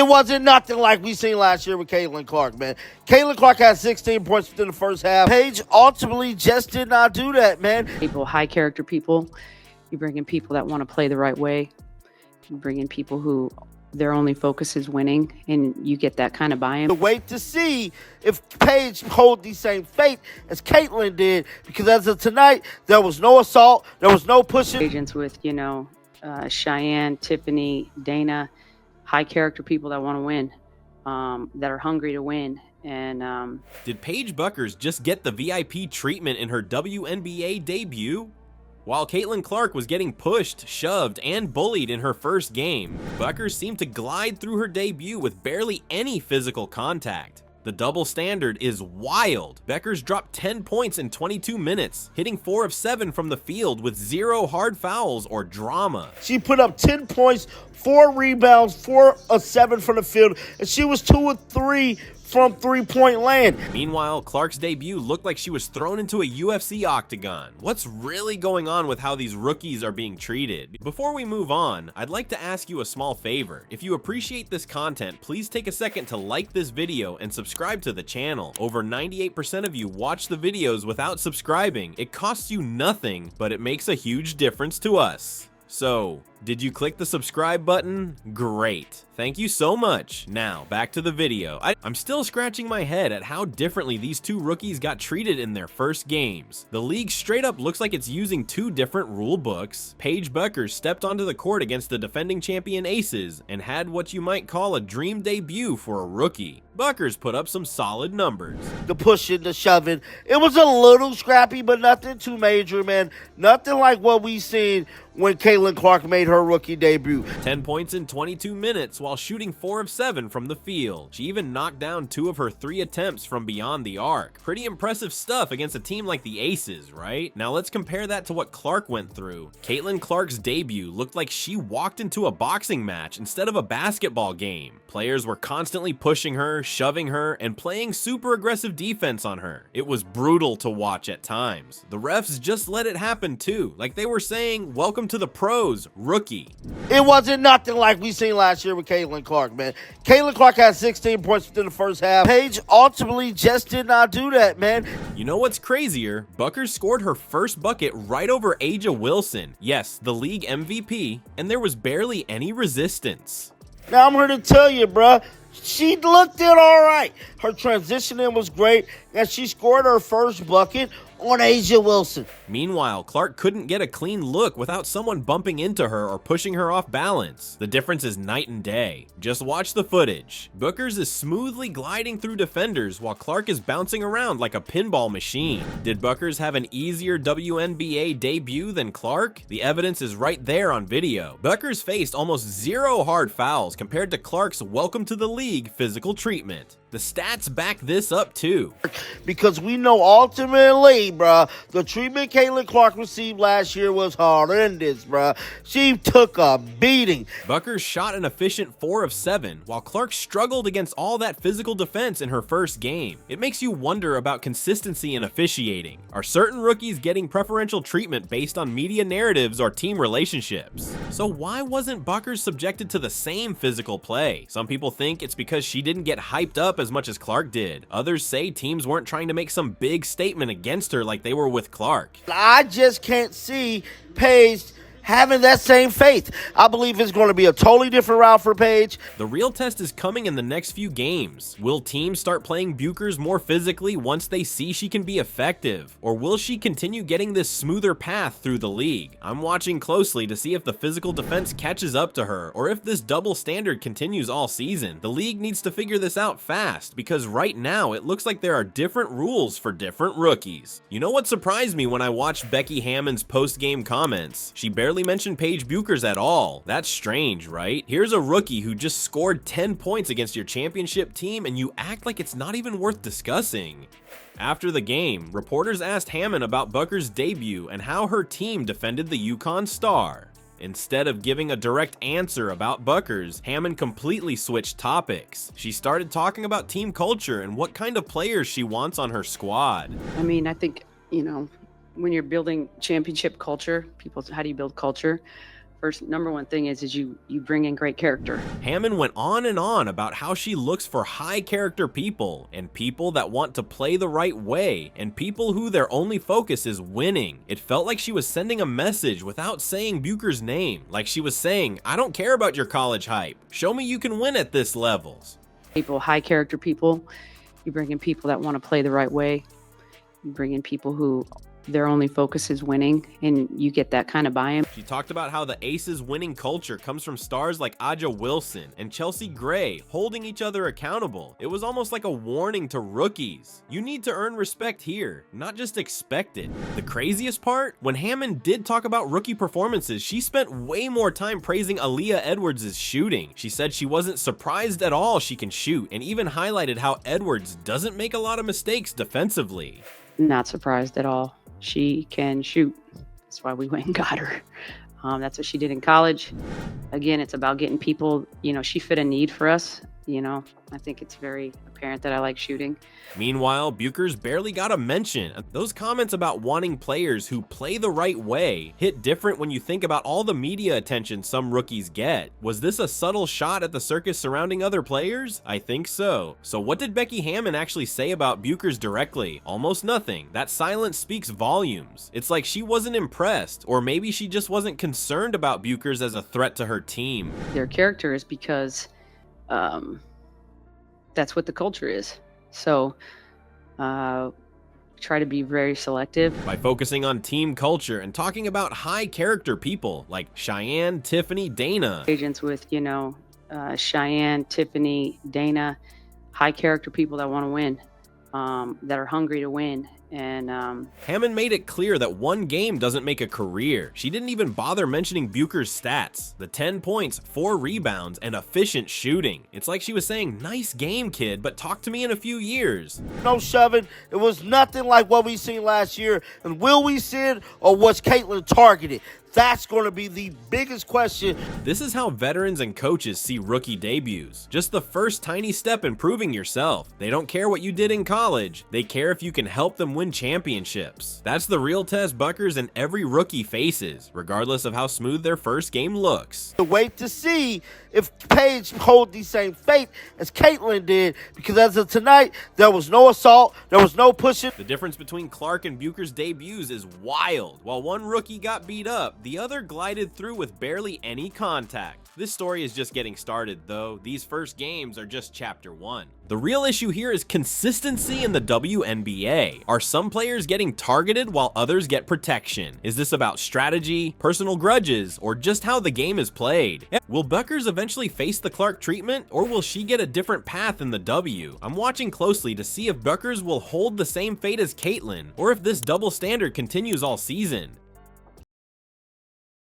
It wasn't nothing like we seen last year with Caitlin Clark, man. Caitlin Clark had 16 points within the first half. Paige ultimately just did not do that, man. People, high character people. You bring in people that want to play the right way. You bring in people who their only focus is winning, and you get that kind of buy-in. To wait to see if Paige hold the same fate as Caitlin did, because as of tonight, there was no assault, there was no pushing. Agents with, Cheyenne, Tiffany, Dana, high character people that want to win, that are hungry to win. And did Paige Bueckers just get the VIP treatment in her WNBA debut? While Caitlin Clark was getting pushed, shoved, and bullied in her first game, Bueckers seemed to glide through her debut with barely any physical contact. The double standard is wild. Bueckers dropped 10 points in 22 minutes, hitting 4 of 7 from the field with 0 hard fouls or drama. She put up 10 points, 4 rebounds, 4 of 7 from the field, and she was 2 of 3 from three-point land. Meanwhile, Clark's debut looked like she was thrown into a UFC octagon. What's really going on with how these rookies are being treated? Before we move on, I'd like to ask you a small favor. If you appreciate this content, please take a second to like this video and subscribe to the channel. Over 98% of you watch the videos without subscribing. It costs you nothing, but it makes a huge difference to us. So, did you click the subscribe button? Great. Thank you so much. Now, back to the video. I'm still scratching my head at how differently these two rookies got treated in their first games. The league straight up looks like it's using 2 different rule books. Paige Bueckers stepped onto the court against the defending champion Aces and had what you might call a dream debut for a rookie. Bueckers put up some solid numbers. The pushing, the shoving. It was a little scrappy, but nothing too major, man. Nothing like what we seen when Caitlin Clark made her rookie debut. 10 points in 22 minutes while shooting 4 of 7 from the field. She even knocked down 2 of her 3 attempts from beyond the arc. Pretty impressive stuff against a team like the Aces, right? Now let's compare that to what Clark went through. Caitlin Clark's debut looked like she walked into a boxing match instead of a basketball game. Players were constantly pushing her, shoving her, and playing super aggressive defense on her. It was brutal to watch at times. The refs just let it happen too, like they were saying, welcome to the pros, rookie. It wasn't nothing like we seen last year with Caitlin Clark, man. Caitlin Clark had 16 points within the first half. Paige ultimately just did not do that, man. You know what's crazier? Bueckers scored her first bucket right over A'ja Wilson. Yes, the league MVP, and there was barely any resistance. Now I'm here to tell you, bruh, she looked it all right. Her transitioning was great, and she scored her first bucket on A'ja Wilson. Meanwhile, Clark couldn't get a clean look without someone bumping into her or pushing her off balance. The difference is night and day. Just watch the footage. Bueckers is smoothly gliding through defenders while Clark is bouncing around like a pinball machine. Did Bueckers have an easier WNBA debut than Clark? The evidence is right there on video. Bueckers faced almost 0 hard fouls compared to Clark's welcome to the league physical treatment. The stats back this up too. Because we know ultimately, bruh, the treatment Caitlin Clark received last year was horrendous, bruh. She took a beating. Bueckers shot an efficient 4 of 7, while Clark struggled against all that physical defense in her first game. It makes you wonder about consistency in officiating. Are certain rookies getting preferential treatment based on media narratives or team relationships? So why wasn't Bueckers subjected to the same physical play? Some people think it's because she didn't get hyped up as much as Clark did. Others say teams weren't trying to make some big statement against her like they were with Clark. I just can't see Paige having that same faith. I believe it's going to be a totally different route for Paige. The real test is coming in the next few games. Will teams start playing Bueckers more physically once they see she can be effective? Or will she continue getting this smoother path through the league? I'm watching closely to see if the physical defense catches up to her or if this double standard continues all season. The league needs to figure this out fast because right now it looks like there are different rules for different rookies. You know what surprised me when I watched Becky Hammond's post-game comments? She barely mentioned Paige Bueckers at all. That's strange, right? Here's a rookie who just scored 10 points against your championship team and you act like it's not even worth discussing. After the game, reporters asked Hammond about Bueckers' debut and how her team defended the UConn star. Instead of giving a direct answer about Bueckers, Hammond completely switched topics. She started talking about team culture and what kind of players she wants on her squad. I mean, I think, when you're building championship culture, how do you build culture? First, number one thing is you bring in great character. Hammond went on and on about how she looks for high character people and people that want to play the right way and people who their only focus is winning. It felt like she was sending a message without saying Buecker's name, like she was saying, I don't care about your college hype. Show me you can win at this levels. People, high character people. You bring in people that want to play the right way. You bring in people who their only focus is winning, and you get that kind of buy-in. She talked about how the Aces winning culture comes from stars like Aja Wilson and Chelsea Gray holding each other accountable. It was almost like a warning to rookies. You need to earn respect here, not just expect it. The craziest part? When Hammond did talk about rookie performances, she spent way more time praising Aaliyah Edwards' shooting. She said she wasn't surprised at all she can shoot, and even highlighted how Edwards doesn't make a lot of mistakes defensively. Not surprised at all. She can shoot. That's why we went and got her. That's what she did in college. Again, it's about getting people, she fit a need for us. I think it's very apparent that I like shooting. Meanwhile, Bueckers barely got a mention. Those comments about wanting players who play the right way hit different when you think about all the media attention some rookies get. Was this a subtle shot at the circus surrounding other players? I think so. So what did Becky Hammond actually say about Bueckers directly? Almost nothing. That silence speaks volumes. It's like she wasn't impressed, or maybe she just wasn't concerned about Bueckers as a threat to her team. Their character is because that's what the culture is. So try to be very selective. By focusing on team culture and talking about high character people like Cheyenne, Tiffany, Dana. Agents with, Cheyenne, Tiffany, Dana, high character people that want to win, that are hungry to win. And Hammond made it clear that one game doesn't make a career. She didn't even bother mentioning Buecker's stats. The 10 points, 4 rebounds, and efficient shooting. It's like she was saying, nice game, kid, but talk to me in a few years. No shoving. It was nothing like what we seen last year. And will we see it, or was Caitlin targeted? That's going to be the biggest question. This is how veterans and coaches see rookie debuts. Just the first tiny step in proving yourself. They don't care what you did in college. They care if you can help them win championships. That's the real test Bueckers and every rookie faces, regardless of how smooth their first game looks. To wait to see if Paige hold the same faith as Caitlin did, because as of tonight, there was no assault, there was no pushing. The difference between Clark and Buecker's debuts is wild. While one rookie got beat up, the other glided through with barely any contact. This story is just getting started, though. These first games are just chapter 1. The real issue here is consistency in the WNBA. Are some players getting targeted while others get protection? Is this about strategy, personal grudges, or just how the game is played? Will Bueckers eventually face the Clark treatment, or will she get a different path in the W? I'm watching closely to see if Bueckers will hold the same fate as Caitlin, or if this double standard continues all season.